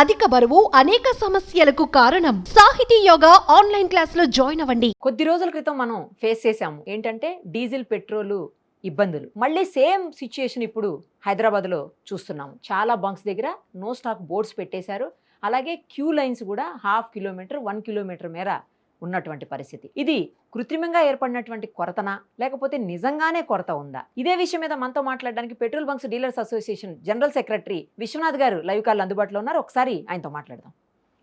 అధిక బరువు అనేక సమస్యలకు కారణం. సాహితీ యోగా ఆన్లైన్ క్లాసులో జాయిన్ అవ్వండి. కొద్ది రోజుల క్రితం మనం ఫేస్ చేసాము ఏంటంటే డీజిల్ పెట్రోలు ఇబ్బందులు. మళ్ళీ సేమ్ సిచ్యుయేషన్ ఇప్పుడు హైదరాబాద్లో చూస్తున్నాము. చాలా బంక్స్ దగ్గర నో స్టాక్ బోర్డ్స్ పెట్టేశారు. అలాగే క్యూ లైన్స్ కూడా 1/2 కిలోమీటర్ 1 కిలోమీటర్ మేర ఉన్నటువంటి పరిస్థితి. ఇది కృత్రిమంగా ఏర్పడినటువంటి కొరతనా లేకపోతే నిజంగానే కొరత ఉందా? ఇదే విషయం మీద మనతో మాట్లాడడానికి petrol bunks dealers association general secretary Vishwanath గారు లైవ్ కాల్ అందుబాటులో ఉన్నారు. ఒకసారి ఆయనతో మాట్లాడదాం.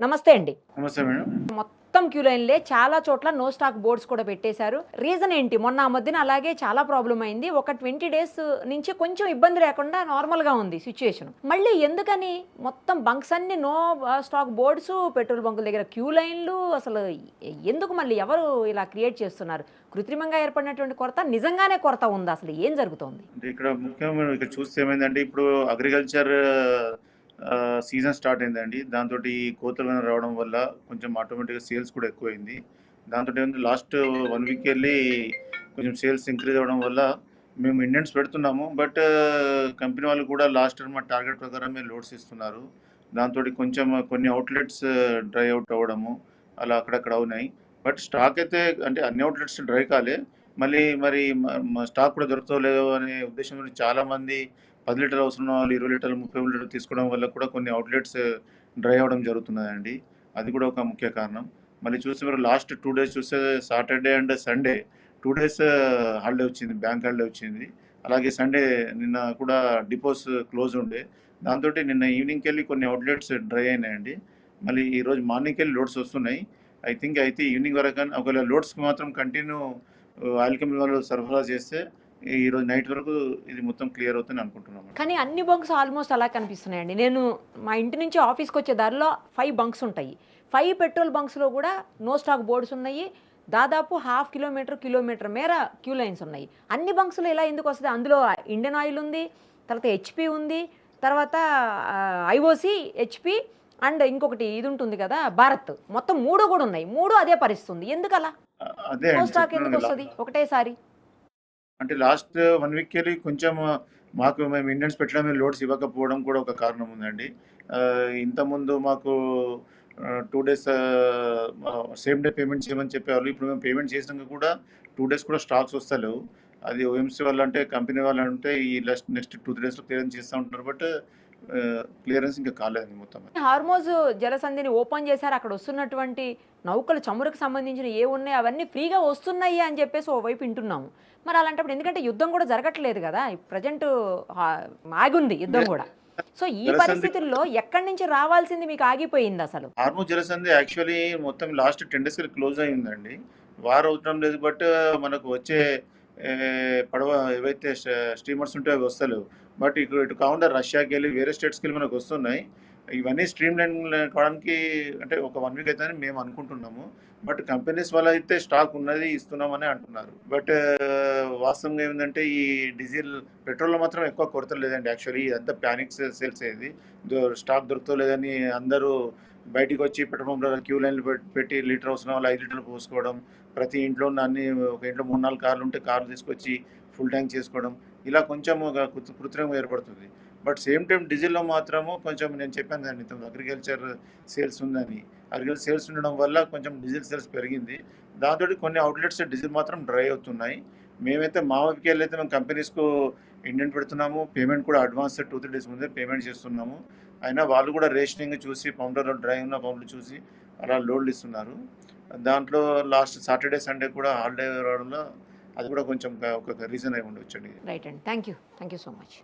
నమస్తే అండి. నమస్తే మేడం. మొత్తం క్యూ లైన్లే, చాలా చోట్ల నో స్టాక్ బోర్డ్స్ కూడా పెట్టేశారు. రీజన్ ఏంటి? మొన్న ఆ మధ్యన అలాగే చాలా ప్రాబ్లం అయింది. ఒక 20 డేస్ నుంచి కొంచెం ఇబ్బంది లేకుండా నార్మల్గా ఉంది సిచ్యుయేషన్. మళ్ళీ ఎందుకని మొత్తం బంక్స్ అన్ని నో స్టాక్ బోర్డ్స్, పెట్రోల్ బంకుల దగ్గర క్యూ లైన్లు, అసలు ఎందుకు మళ్ళీ ఎవరు ఇలా క్రియేట్ చేస్తున్నారు? కృత్రిమంగా ఏర్పడినటువంటి కొరత నిజంగానే కొరత ఉందా? అసలు ఏం జరుగుతోంది? అంటే ఇక్కడ ముఖ్యంగా ఇక్కడ చూస్తే ఏమైందంటే ఇప్పుడు అగ్రికల్చర్ సీజన్ స్టార్ట్ అయిందండి. దాంతో ఈ కోతలు రావడం వల్ల కొంచెం ఆటోమేటిక్గా సేల్స్ కూడా ఎక్కువైంది. దాంతో ఏంటంటే లాస్ట్ 1 వీక్ వెళ్ళి కొంచెం సేల్స్ ఇంక్రీజ్ అవ్వడం వల్ల మేము ఇండియన్స్ పెడుతున్నాము. బట్ కంపెనీ వాళ్ళు కూడా లాస్ట్ ఇయర్ మా టార్గెట్ ప్రకారమే లోడ్స్ ఇస్తున్నారు. దాంతో కొంచెం కొన్ని అవుట్లెట్స్ డ్రై అవుట్ అవ్వడము అలా అక్కడక్కడ ఉన్నాయి. బట్ స్టాక్ అయితే అంటే అన్ని అవుట్లెట్స్ డ్రై కాలే. మరి స్టాక్ కూడా దొరుకుతో లేదో అనే ఉద్దేశంతో చాలామంది 10 లీటర్లు అవసరం ఉన్న వాళ్ళు 20 లీటర్లు 30 లీటర్లు తీసుకోవడం వల్ల కూడా కొన్ని అవుట్లెట్స్ డ్రై అవ్వడం జరుగుతున్నదండి. అది కూడా ఒక ముఖ్య కారణం. మళ్ళీ చూస్తే మీరు లాస్ట్ 2 డేస్ చూస్తే Saturday and Sunday 2 days holiday వచ్చింది, బ్యాంక్ హాలిడే వచ్చింది. అలాగే సండే నిన్న కూడా డిపోస్ క్లోజ్ ఉండే. దాంతో నిన్న ఈవినింగ్కి వెళ్ళి కొన్ని అవుట్లెట్స్ డ్రై అయినాయండి. మళ్ళీ ఈరోజు మార్నింగ్కి వెళ్ళి లోడ్స్ వస్తున్నాయి. అయితే ఈవినింగ్ వరకు కానీ ఒకవేళ లోడ్స్కి మాత్రం కంటిన్యూ ఆయిల్ కంపెనీ వాళ్ళు సరఫరా చేస్తే ఈరోజు నైట్ వరకు ఇది మొత్తం క్లియర్ అవుతుందని అనుకుంటున్నాం. కానీ అన్ని బంక్స్ ఆల్మోస్ట్ అలా కనిపిస్తున్నాయండి. నేను మా ఇంటి నుంచి ఆఫీస్కి వచ్చే దారిలో 5 బంక్స్ ఉంటాయి. 5 పెట్రోల్ బంక్స్లో కూడా నో స్టాక్ బోర్డ్స్ ఉన్నాయి. దాదాపు 1/2 కిలోమీటర్ కిలోమీటర్ మేర క్యూ లైన్స్ ఉన్నాయి. అన్ని బంక్స్లో ఇలా ఎందుకు వస్తుంది? అందులో ఇండియన్ ఆయిల్ ఉంది, తర్వాత హెచ్పి ఉంది, తర్వాత ఐఓసి, హెచ్పి అండ్ ఇంకొకటి ఇది ఉంటుంది కదా భారత్. మొత్తం 3 కూడా ఉన్నాయి. 3 అదే పరిస్థితి ఉంది. ఎందుకు అలా అదే నో స్టాక్ ఎందుకు వస్తుంది ఒకటేసారి? అంటే లాస్ట్ 1 వీక్ వెళ్ళి కొంచెం మేము ఇండియన్స్ పెట్టడమే లోడ్స్ ఇవ్వకపోవడం కూడా ఒక కారణం ఉందండి. ఇంతకుముందు మాకు 2 డేస్ సేమ్ డే పేమెంట్ చేయమని చెప్పేవాళ్ళు. ఇప్పుడు మేము పేమెంట్ చేసినాక కూడా 2 డేస్ కూడా స్టాక్స్ వస్తలేవు. అది ఓఎంసీ వాళ్ళు అంటే కంపెనీ వాళ్ళు అంటే ఈ నెక్స్ట్ 2-3 డేస్లో క్లియరెన్స్ చేస్తూ ఉంటున్నారు. బట్ క్లియరెన్స్ ఇంకా కాలేదండి మొత్తం. హార్మోజ్ జలసంధిని ఓపెన్ చేశారు. అక్కడ వస్తున్నటువంటి నౌకలు చమురుకు సంబంధించిన ఏ ఉన్నాయి అవన్నీ ఫ్రీగా వస్తున్నాయి అని చెప్పేసి ఓవైపు వింటున్నాము. మరి అలాంటప్పుడు ఎందుకంటే యుద్ధం కూడా జరగట్లేదు కదా, ప్రజెంట్ ఆగుంది యుద్ధం కూడా. సో ఈ పరిస్థితుల్లో ఎక్కడి నుంచి రావాల్సింది మీకు ఆగిపోయింది అసలు? హార్మోజ్ జలసంధి యాక్చువల్లీ మొత్తం లాస్ట్ 10 డేస్ క్లోజ్ అయిందండి. వార్ అవసరం లేదు. బట్ మనకు వచ్చే పడవ ఏవైతే స్టీమర్స్ ఉంటాయో అవి వస్తలేవు. బట్ ఇటు కాకుండా రష్యాకి వెళ్ళి వేరే స్టేట్స్కి వెళ్ళి మనకు వస్తున్నాయి. ఇవన్నీ స్ట్రీమ్ లైన్ కావడానికి అంటే ఒక 1 వీక్ అవుతుందని మేము అనుకుంటున్నాము. బట్ కంపెనీస్ వల్ల అయితే స్టాక్ ఉన్నది ఇస్తున్నామని అంటున్నారు. బట్ వాస్తవంగా ఏంటంటే ఈ డీజిల్ పెట్రోల్లో మాత్రం ఎక్కువ కొరత లేదండి. యాక్చువల్లీ ఇదంతా ప్యానిక్ సేల్స్ అయ్యేది. స్టాక్ దొరుకుతో లేదని అందరూ బయటికి వచ్చి పెట్రోల్ పంప్లో క్యూ లైన్లు పెట్టి లీటర్ అవసరం వాళ్ళు 5 లీటర్లు పోసుకోవడం, ప్రతి ఇంట్లో ఉన్న ఒక ఇంట్లో 3-4 కార్లు ఉంటే కార్లు తీసుకొచ్చి ఫుల్ ట్యాంక్ చేసుకోవడం, ఇలా కొంచెం కృత్రిమంగా ఏర్పడుతుంది. బట్ సేమ్ టైం డీజిల్లో మాత్రము కొంచెం నేను చెప్పాను కదండి ఇంతకుముందు అగ్రికల్చర్ సేల్స్ ఉందని. అగ్రికల్చర్ సేల్స్ ఉండడం వల్ల కొంచెం డీజిల్ సేల్స్ పెరిగింది. దాంతో కొన్ని అవుట్లెట్స్ డీజిల్ మాత్రం డ్రై అవుతున్నాయి. మేమైతే మా వైపుకి వెళ్ళైతే మేము కంపెనీస్కు ఇండియన్ పెడుతున్నాము. పేమెంట్ కూడా అడ్వాన్స్ 2-3 డేస్ ముందే పేమెంట్ చేస్తున్నాము. అయినా వాళ్ళు కూడా రేషనింగ్ చూసి పంపులో డ్రై ఉన్న పంపులు చూసి అలా లోడ్లు ఇస్తున్నారు. దాంట్లో లాస్ట్ సాటర్డే సండే కూడా హాలిడే రావడంలో అది కూడా కొంచెం ఒక రీజన్ అయి ఉండొచ్చండి. రైట్ అండి. Thank you so much.